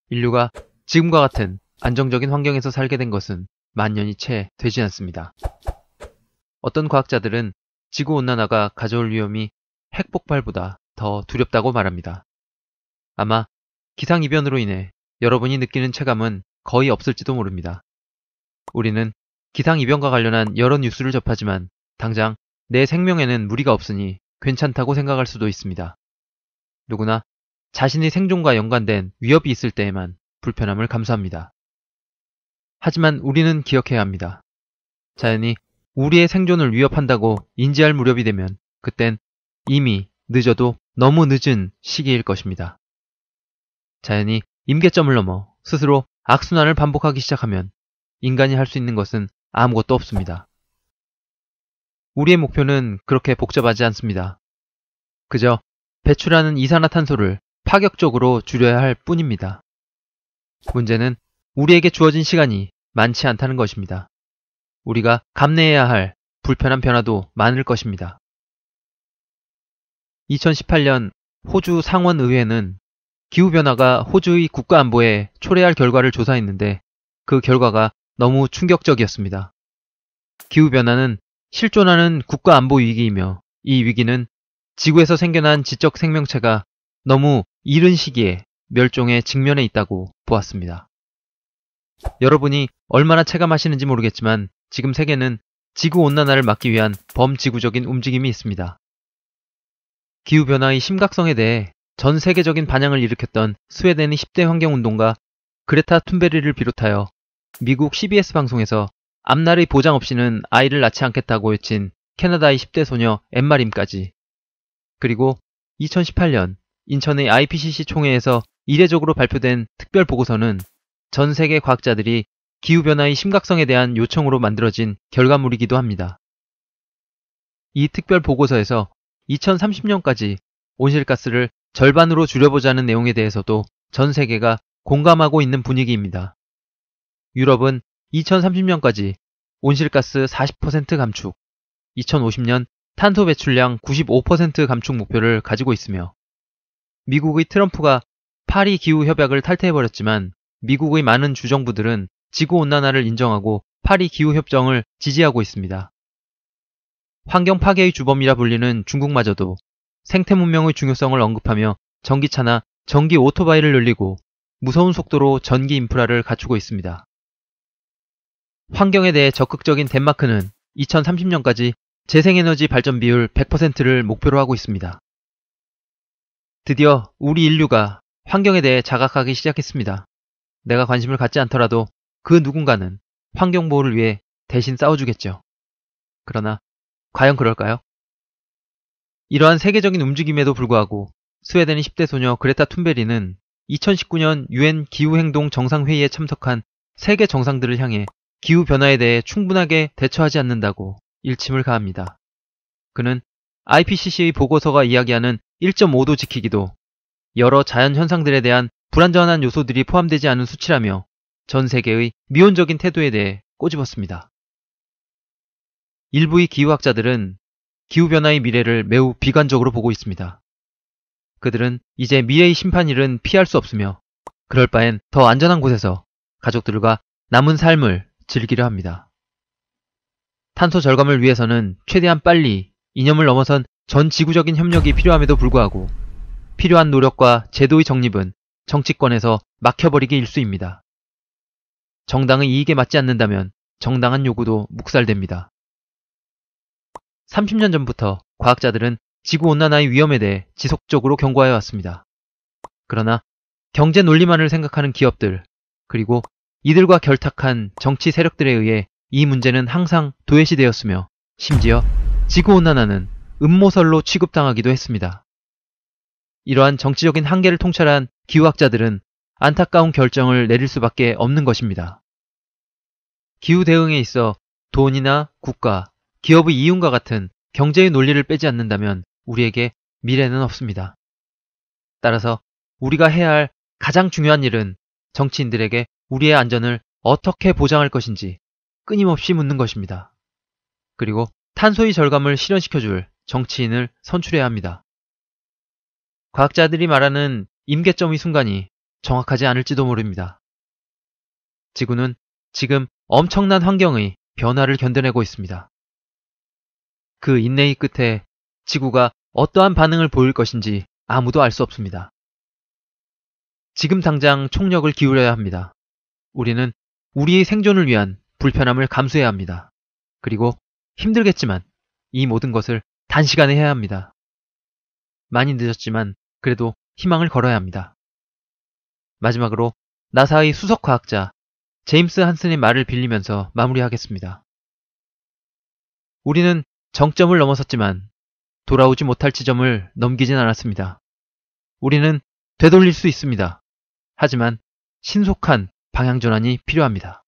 인류가 지금과 같은 안정적인 환경에서 살게 된 것은 만년이 채 되지 않습니다. 어떤 과학자들은 지구온난화가 가져올 위험이 핵폭발보다 더 두렵다고 말합니다. 아마 기상이변으로 인해 여러분이 느끼는 체감은 거의 없을지도 모릅니다. 우리는 기상이변과 관련한 여러 뉴스를 접하지만 당장 내 생명에는 무리가 없으니 괜찮다고 생각할 수도 있습니다. 누구나 자신의 생존과 연관된 위협이 있을 때에만 불편함을 감수합니다. 하지만 우리는 기억해야 합니다. 자연이 우리의 생존을 위협한다고 인지할 무렵이 되면 그땐 이미 늦어도 너무 늦은 시기일 것입니다. 자연이 임계점을 넘어 스스로 악순환을 반복하기 시작하면 인간이 할 수 있는 것은 아무것도 없습니다. 우리의 목표는 그렇게 복잡하지 않습니다. 그저 배출하는 이산화탄소를 파격적으로 줄여야 할 뿐입니다. 문제는 우리에게 주어진 시간이 많지 않다는 것입니다. 우리가 감내해야 할 불편한 변화도 많을 것입니다. 2018년 호주 상원의회는 기후변화가 호주의 국가안보에 초래할 결과를 조사했는데 그 결과가 너무 충격적이었습니다. 기후변화는 실존하는 국가안보 위기이며 이 위기는 지구에서 생겨난 지적 생명체가 너무 이른 시기에 멸종에 직면해 있다고 보았습니다. 여러분이 얼마나 체감하시는지 모르겠지만 지금 세계는 지구온난화를 막기 위한 범지구적인 움직임이 있습니다. 기후변화의 심각성에 대해 전 세계적인 반향을 일으켰던 스웨덴의 10대 환경운동가 그레타 툰베리를 비롯하여 미국 CBS 방송에서 앞날의 보장 없이는 아이를 낳지 않겠다고 외친 캐나다의 10대 소녀 엠마 림까지, 그리고 2018년 인천의 IPCC 총회에서 이례적으로 발표된 특별 보고서는 전 세계 과학자들이 기후변화의 심각성에 대한 요청으로 만들어진 결과물이기도 합니다. 이 특별 보고서에서 2030년까지 온실가스를 절반으로 줄여보자는 내용에 대해서도 전 세계가 공감하고 있는 분위기입니다. 유럽은 2030년까지 온실가스 40% 감축, 2050년 탄소 배출량 95% 감축 목표를 가지고 있으며 미국의 트럼프가 파리 기후협약을 탈퇴해버렸지만 미국의 많은 주정부들은 지구온난화를 인정하고 파리 기후협정을 지지하고 있습니다. 환경 파괴의 주범이라 불리는 중국마저도 생태문명의 중요성을 언급하며 전기차나 전기 오토바이를 늘리고 무서운 속도로 전기 인프라를 갖추고 있습니다. 환경에 대해 적극적인 덴마크는 2030년까지 재생에너지 발전 비율 100%를 목표로 하고 있습니다. 드디어 우리 인류가 환경에 대해 자각하기 시작했습니다. 내가 관심을 갖지 않더라도 그 누군가는 환경보호를 위해 대신 싸워주겠죠. 그러나 과연 그럴까요? 이러한 세계적인 움직임에도 불구하고 스웨덴의 10대 소녀 그레타 툰베리는 2019년 UN 기후행동 정상회의에 참석한 세계 정상들을 향해 기후변화에 대해 충분하게 대처하지 않는다고 일침을 가합니다. 그는 IPCC의 보고서가 이야기하는 1.5도 지키기도 여러 자연현상들에 대한 불완전한 요소들이 포함되지 않은 수치라며 전 세계의 미온적인 태도에 대해 꼬집었습니다. 일부의 기후학자들은 기후변화의 미래를 매우 비관적으로 보고 있습니다. 그들은 이제 미래의 심판일은 피할 수 없으며 그럴 바엔 더 안전한 곳에서 가족들과 남은 삶을 즐기려 합니다. 탄소 절감을 위해서는 최대한 빨리 이념을 넘어선 전 지구적인 협력이 필요함에도 불구하고 필요한 노력과 제도의 정립은 정치권에서 막혀버리기 일쑤입니다. 정당의 이익에 맞지 않는다면 정당한 요구도 묵살됩니다. 30년 전부터 과학자들은 지구온난화의 위험에 대해 지속적으로 경고하여 왔습니다. 그러나 경제 논리만을 생각하는 기업들, 그리고 이들과 결탁한 정치 세력들에 의해 이 문제는 항상 도외시되었으며 심지어 지구온난화는 음모설로 취급당하기도 했습니다. 이러한 정치적인 한계를 통찰한 기후학자들은 안타까운 결정을 내릴 수밖에 없는 것입니다. 기후 대응에 있어 돈이나 국가, 기업의 이윤과 같은 경제의 논리를 빼지 않는다면 우리에게 미래는 없습니다. 따라서 우리가 해야 할 가장 중요한 일은 정치인들에게 우리의 안전을 어떻게 보장할 것인지 끊임없이 묻는 것입니다. 그리고 탄소의 절감을 실현시켜줄 정치인을 선출해야 합니다. 과학자들이 말하는 임계점의 순간이 정확하지 않을지도 모릅니다. 지구는 지금 엄청난 환경의 변화를 견뎌내고 있습니다. 그 인내의 끝에 지구가 어떠한 반응을 보일 것인지 아무도 알 수 없습니다. 지금 당장 총력을 기울여야 합니다. 우리는 우리의 생존을 위한 불편함을 감수해야 합니다. 그리고 힘들겠지만 이 모든 것을 단시간에 해야 합니다. 많이 늦었지만 그래도 희망을 걸어야 합니다. 마지막으로 나사의 수석 과학자 제임스 한슨의 말을 빌리면서 마무리하겠습니다. 우리는 정점을 넘어섰지만 돌아오지 못할 지점을 넘기진 않았습니다. 우리는 되돌릴 수 있습니다. 하지만 신속한 방향전환이 필요합니다.